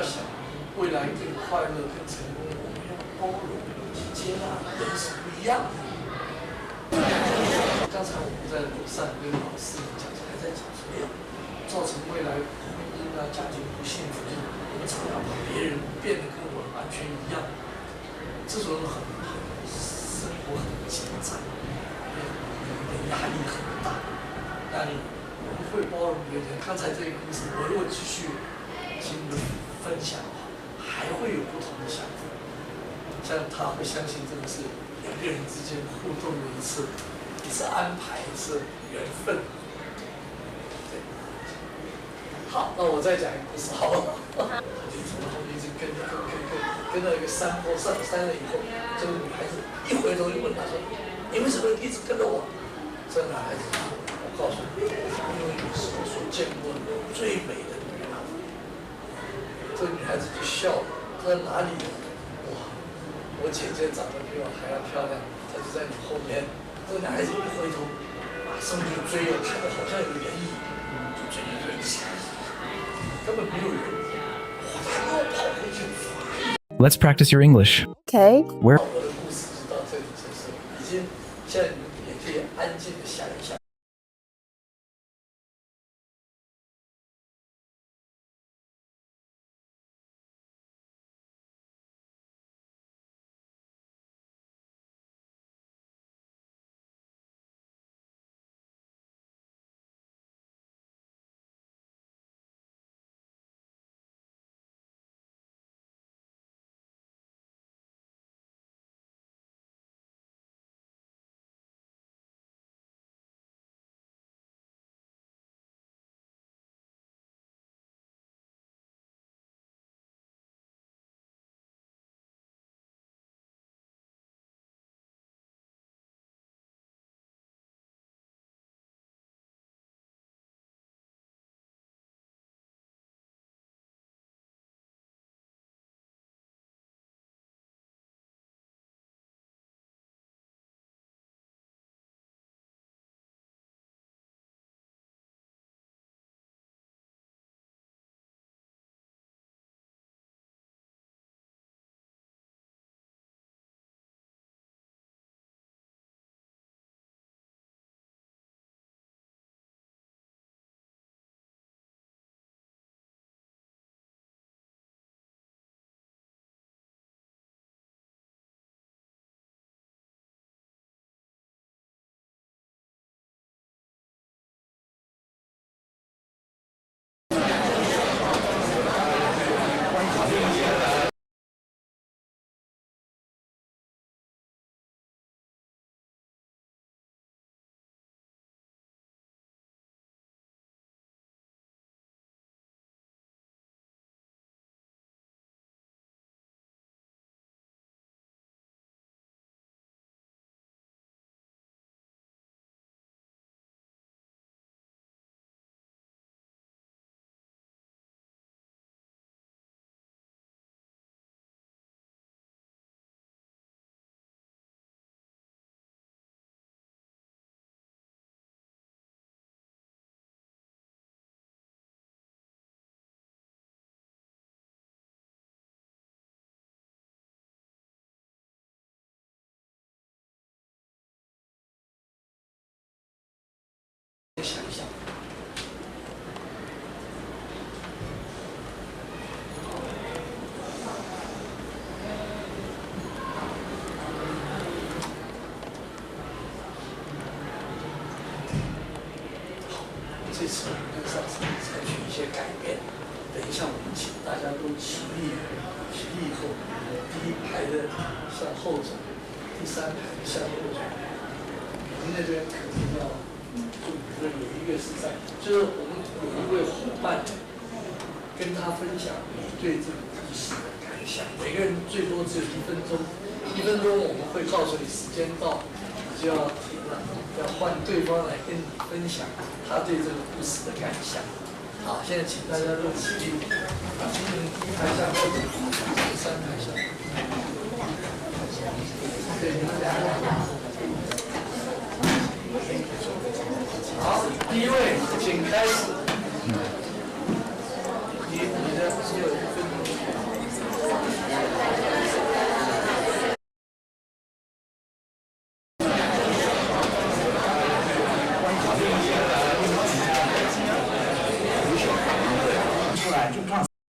想未来更快乐、更成功，我们要包容以及接纳人是不一样的。刚才我们在楼上跟老师们讲，还在讲说，造成未来婚姻啊、家庭不幸福，就是我们常常把别人变得跟我们完全一样，这种很生活很紧张，压力很大。压力我们会包容别人。刚才这个故事，我如果继续听的分享的话，还会有不同的想法。像他会相信这个是两个人之间互动的一次安排，一次缘分。对，好，那我再讲一个故事好了。他就从后面一直跟那个山坡上山了以后，这个女孩子一回头就问他说：“你为什么一直跟着我？”这个男孩子说：“我告诉你，因为你是我所见过的最美的女孩。”这个女孩子就笑了，她说：“哪里？哇，我姐姐长得比我还要漂亮，她就在你后面。”这个男孩子一回头，马上就追了，看到好像有人影，就追，根本没有人。哇，他又跑回去。Let's practice your English. Okay. Where 我的故事就到这里结束，已经现在你们也可以安静的想一想。想一想，这次我们跟上次采取一些改变。等一下，我们请大家都起立，起立以后，第一排的向后走，第三排向右走。你们那边可能要。有一个是在，就是我们有一位伙伴，跟他分享你对这个故事的感想。每个人最多只有1分钟，1分钟我们会告诉你时间到，你就要停了，要换对方来跟你分享他对这个故事的感想。好，现在请大家都起立，请你们第一排向后走，第三排向后。对，你们两个。好，第一位，请开始。